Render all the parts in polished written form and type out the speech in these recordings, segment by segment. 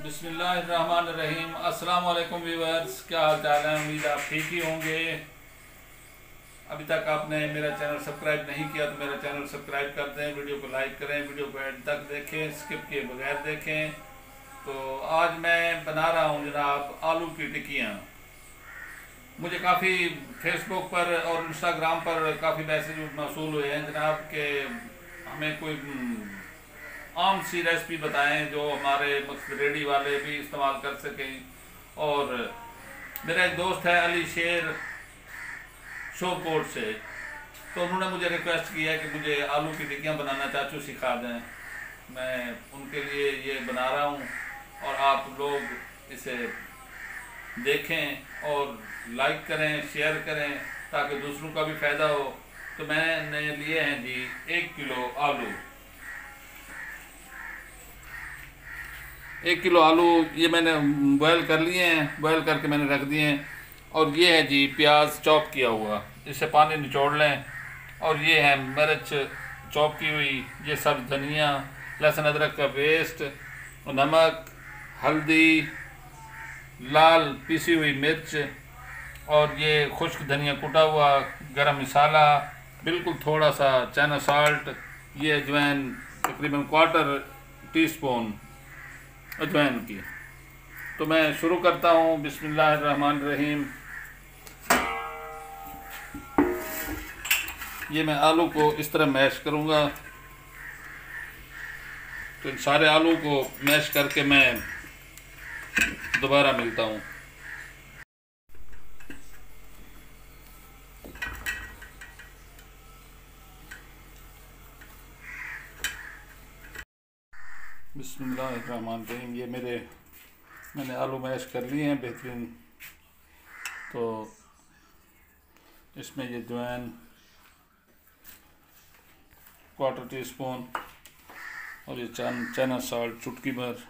बिस्मिल्लाहिर्रहमानिर्रहीम। अस्सलाम वालेकुम व्यूअर्स, क्या हाल चाल है? उम्मीद आप ठीक ही होंगे। अभी तक आपने मेरा चैनल सब्सक्राइब नहीं किया तो मेरा चैनल सब्सक्राइब कर दें, वीडियो को लाइक करें, वीडियो को एंड तक देखें, स्किप किए बगैर देखें। तो आज मैं बना रहा हूँ जनाब आलू की टिक्कियाँ। मुझे काफ़ी फेसबुक पर और इंस्टाग्राम पर काफ़ी मैसेज मौसूल हुए हैं जनाब के हमें कोई आम सी रेसिपी बताएं जो हमारे रेडी वाले भी इस्तेमाल कर सकें। और मेरा एक दोस्त है अली शेर शोरकोट से, तो उन्होंने मुझे रिक्वेस्ट किया कि मुझे आलू की टिक्कियाँ बनाना चाचू सिखा दें। मैं उनके लिए ये बना रहा हूँ और आप लोग इसे देखें और लाइक करें, शेयर करें ताकि दूसरों का भी फ़ायदा हो। तो मैंने लिए हैं जी 1 किलो आलू। 1 किलो आलू ये मैंने बॉयल कर लिए हैं, बॉयल करके मैंने रख दिए हैं। और ये है जी प्याज चॉप किया हुआ, इससे पानी निचोड़ लें। और ये है मिर्च चॉप की हुई, ये सब धनिया, लहसुन अदरक का पेस्ट, नमक, हल्दी, लाल पिसी हुई मिर्च, और ये खुश्क धनिया कुटा हुआ, गरम मसाला, बिल्कुल थोड़ा सा चाइना साल्ट, ये अजवाइन तकरीबन 1/4 टीस्पून अजवाइन की। तो मैं शुरू करता हूँ। बिस्मिल्लाहिर्रहमानिर्रहीम। ये मैं आलू को इस तरह मैश करूँगा। तो इन सारे आलू को मैश करके मैं दोबारा मिलता हूँ। बिस्मिल्लाहिर्रहमानिर्रहीम। ये मैंने आलू मैश कर लिए हैं बेहतरीन। तो इसमें ये अजवाइन 1/4 टीस्पून और ये चाइना साल्ट चुटकी भर,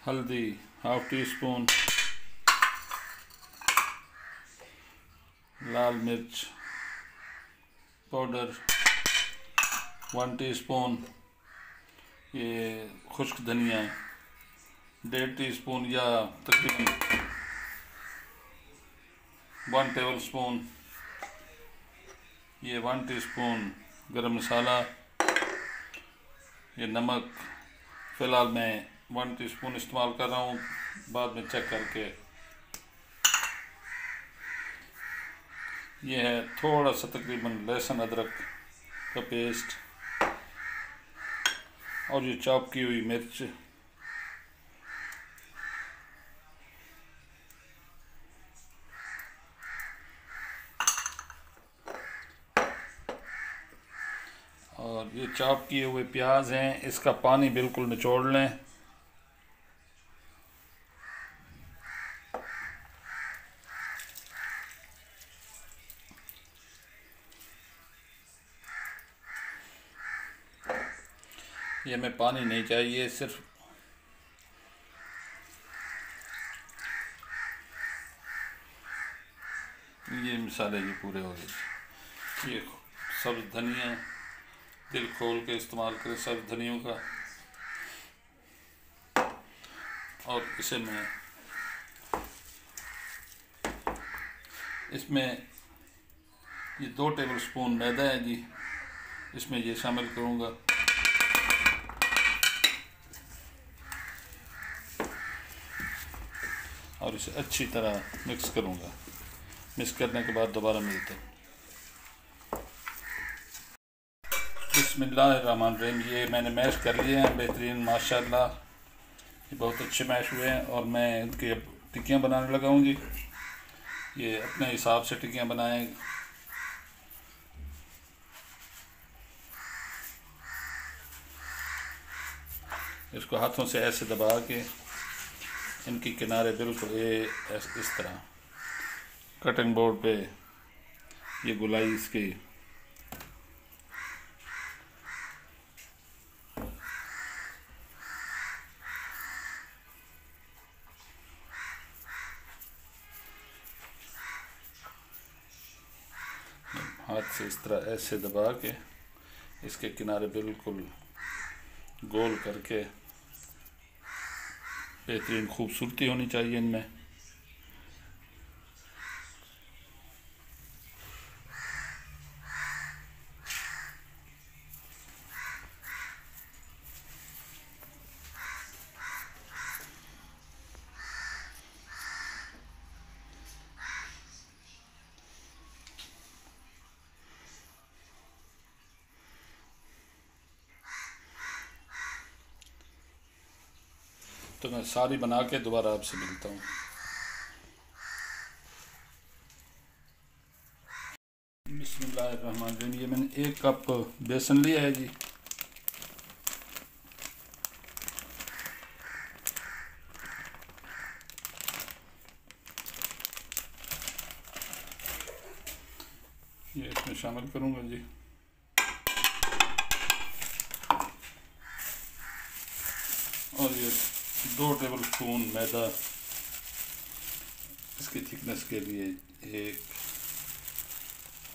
हल्दी 1/2 टीस्पून, लाल मिर्च पाउडर 1 टीस्पून, ये खुश्क धनिया 1.5 टीस्पून या तकरीबन 1 टेबल स्पून, ये 1 टीस्पून गरम मसाला, ये नमक फ़िलहाल मैं 1 टीस्पून इस्तेमाल कर रहा हूँ, बाद में चेक करके। ये है थोड़ा सा तकरीबन लहसुन अदरक का पेस्ट, और ये चॉप की हुई मिर्च, और ये चॉप किए हुए प्याज हैं। इसका पानी बिल्कुल निचोड़ लें। ये हमें पानी नहीं चाहिए, सिर्फ ये मसाले ये पूरे हो गए। ये सब्ज़ धनिया दिल खोल के इस्तेमाल करें सब्ज़ धनियों का। और इसमें ये 2 टेबल स्पून मैदा है जी, इसमें ये शामिल करूँगा। और इसे अच्छी तरह मिक्स करूँगा। मिक्स करने के बाद दोबारा मिलते हैं। बिस्मिल्लाहिर्रहमानिर्रहीम। ये मैंने मैश कर लिए हैं बेहतरीन, माशाल्लाह ये बहुत अच्छे मैश हुए हैं। और मैं इनकी अब टिक्कियाँ बनाने लगा हूँ जी। ये अपने हिसाब से टिक्कियाँ बनाएं। इसको हाथों से ऐसे दबा के इनकी किनारे बिल्कुल इस तरह कटिंग बोर्ड पे ये गोलाई इसकी हाथ से इस तरह ऐसे दबा के इसके किनारे बिल्कुल गोल करके बेहतरीन खूबसूरती होनी चाहिए इनमें। तो मैं सारी बना के दोबारा आपसे मिलता हूँ। बिस्मिल्लाहिर्रहमानिर्रहीम। ये मैंने 1 कप बेसन लिया है जी। ये इसमें शामिल करूँगा जी। और ये 2 टेबल स्पून मैदा इसकी थिकनेस के लिए 1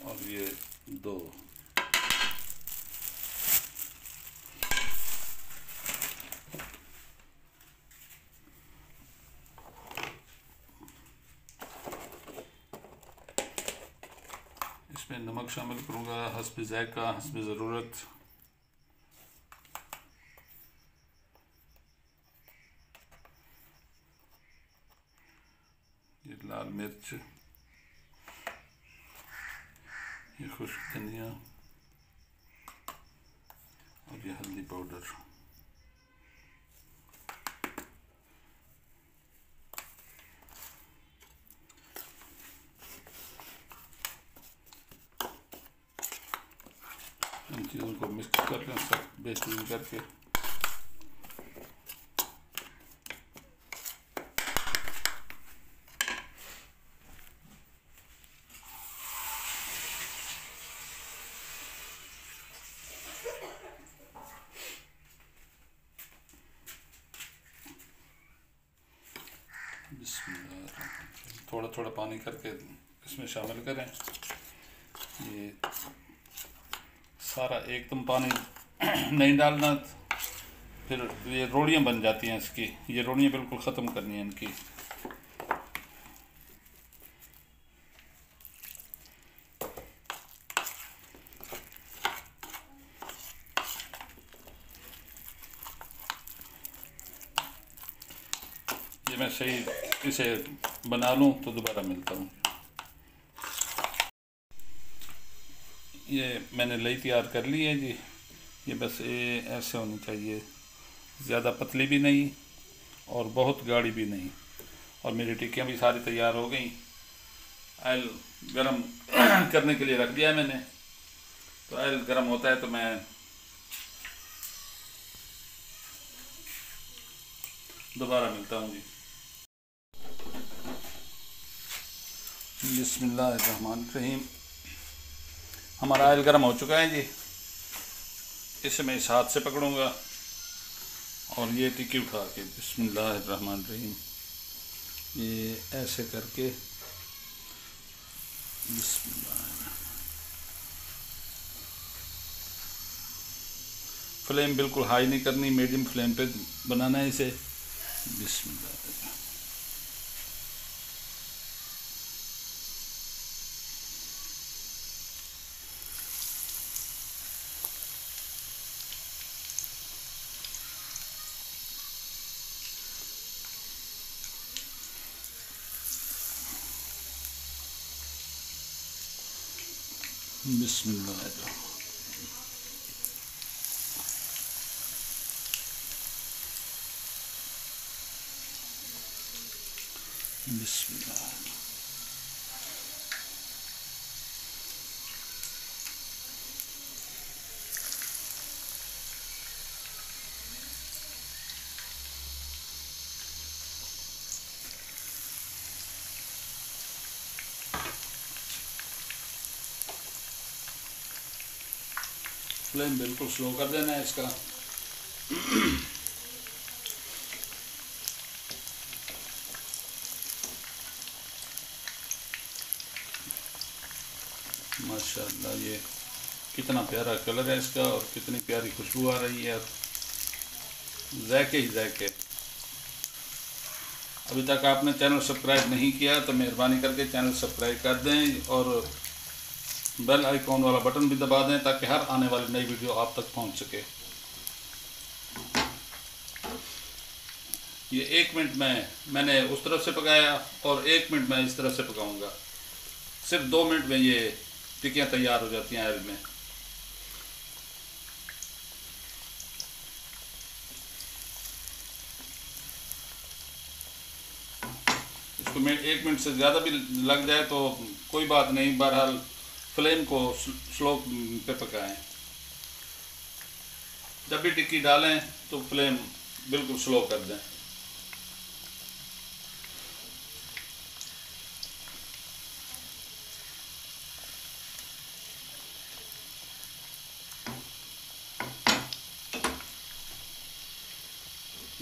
और ये 2। इसमें नमक शामिल करूँगा हस्ब ज़ायक़ा, हस्ब ज़रूरत। ये लाल मिर्च, ये खुश्क धनिया और ये हल्दी पाउडर। इन चीज़ों को मिक्स कर लें सब बेहतरीन करके। थोड़ा थोड़ा पानी करके इसमें शामिल करें। ये सारा एकदम पानी नहीं डालना, फिर ये रोड़ियाँ बन जाती हैं इसकी। ये रोड़ियाँ बिल्कुल ख़त्म करनी है इनकी। ये मैं सही इसे बना लूँ तो दोबारा मिलता हूँ। ये मैंने लई तैयार कर ली है जी। ये बस ये ऐसे होनी चाहिए, ज़्यादा पतली भी नहीं और बहुत गाढ़ी भी नहीं। और मेरी टिक्कियाँ भी सारी तैयार हो गई। ऑयल गरम करने के लिए रख दिया है मैंने। तो ऑयल गरम होता है तो मैं दोबारा मिलता हूँ जी। बिस्मिल्लाहिर्रहमानिर्रहीम। हमारा ऑयल गर्म हो चुका है जी। इसे मैं इस हाथ से पकड़ूंगा और ये टिक्की उठा के बिस्मिल्लाहिर्रहमानिर्रहीम ये ऐसे करके बिस्मिल्लाह। फ्लेम बिल्कुल हाई नहीं करनी, मीडियम फ्लेम पे बनाना है इसे। बिस्मिल्लाह। बिस्मिल्लाह। बिस्मिल्लाह। फ्लेम बिल्कुल स्लो कर देना है इसका। माशाल्लाह ये कितना प्यारा कलर है इसका और कितनी प्यारी खुशबू आ रही है। ज़ायके ही ज़ायके। अभी तक आपने चैनल सब्सक्राइब नहीं किया तो मेहरबानी करके चैनल सब्सक्राइब कर दें और बेल आइकॉन वाला बटन भी दबा दें ताकि हर आने वाली नई वीडियो आप तक पहुंच सके। ये 1 मिनट में मैंने उस तरफ से पकाया और 1 मिनट में इस तरफ से पकाऊंगा। सिर्फ 2 मिनट में ये टिक्कियाँ तैयार हो जाती हैं ऑयल में। इसको 1 मिनट से ज़्यादा भी लग जाए तो कोई बात नहीं, बहरहाल फ्लेम को स्लो पे पकाएं। जब भी टिक्की डालें तो फ्लेम बिल्कुल स्लो कर दें।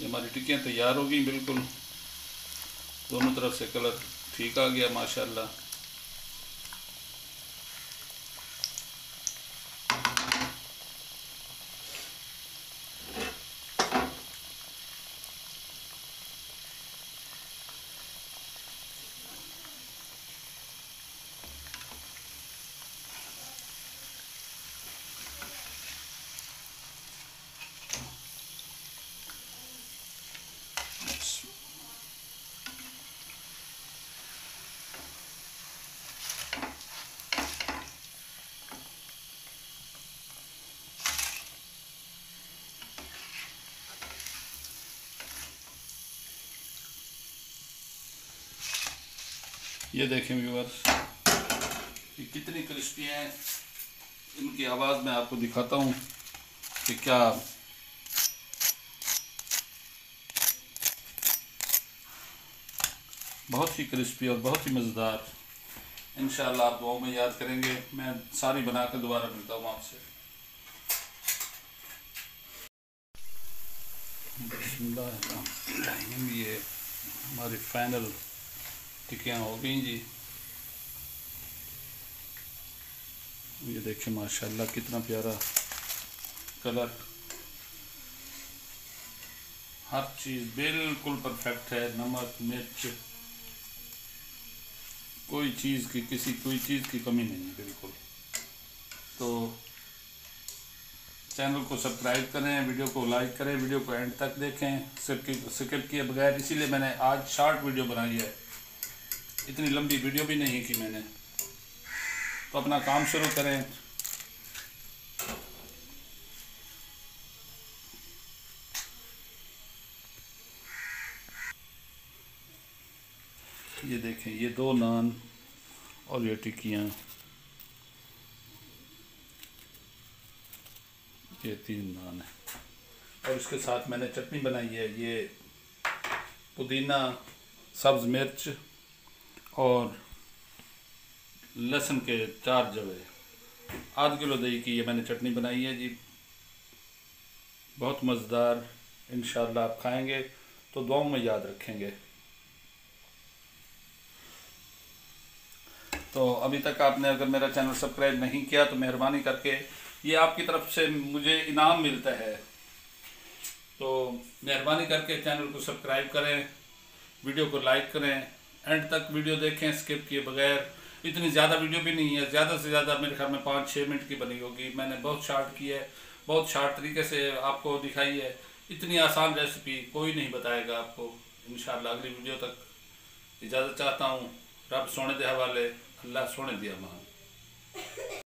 हमारी टिक्कियाँ तैयार हो गई, बिल्कुल दोनों तरफ से कलर ठीक आ गया माशाल्लाह। ये देखें व्यूअर्स, ये कितनी क्रिस्पी हैं। इनकी आवाज़ मैं आपको दिखाता हूँ कि क्या बहुत ही क्रिस्पी और बहुत ही मज़ेदार। इंशाअल्लाह आप दुआओं में याद करेंगे। मैं सारी बना कर दोबारा मिलता हूँ आपसे। बिस्मिल्लाह। ये हमारी फाइनल टिक्कियाँ हो गई जी। ये देखिए माशाल्लाह कितना प्यारा कलर, हर चीज़ बिल्कुल परफेक्ट है। नमक मिर्च कोई चीज़ की कमी नहीं है बिल्कुल। तो चैनल को सब्सक्राइब करें, वीडियो को लाइक करें, वीडियो को एंड तक देखें स्किप किए बगैर। इसीलिए मैंने आज शॉर्ट वीडियो बनाई है, इतनी लंबी वीडियो भी नहीं की मैंने। तो अपना काम शुरू करें। ये देखें, ये 2 नान और ये टिक्कियाँ, ये 3 नान है। और इसके साथ मैंने चटनी बनाई है, ये पुदीना, सब्ज़ मिर्च और लहसुन के 4 जवे, आध किलो दही की ये मैंने चटनी बनाई है जी। बहुत मज़ेदार। इंशाअल्लाह आप खाएंगे तो दुआओं में याद रखेंगे। तो अभी तक आपने अगर मेरा चैनल सब्सक्राइब नहीं किया तो मेहरबानी करके, ये आपकी तरफ से मुझे इनाम मिलता है, तो मेहरबानी करके चैनल को सब्सक्राइब करें, वीडियो को लाइक करें, एंड तक वीडियो देखें स्किप किए बगैर। इतनी ज़्यादा वीडियो भी नहीं है, ज़्यादा से ज़्यादा मेरे ख्याल में 5-6 मिनट की बनी होगी। मैंने बहुत शार्ट की है, बहुत शार्ट तरीके से आपको दिखाई है। इतनी आसान रेसिपी कोई नहीं बताएगा आपको। इंशाअल्लाह अगली वीडियो तक इजाज़त चाहता हूँ। रब सोने दे हवाले, अल्लाह सोने दिया मान।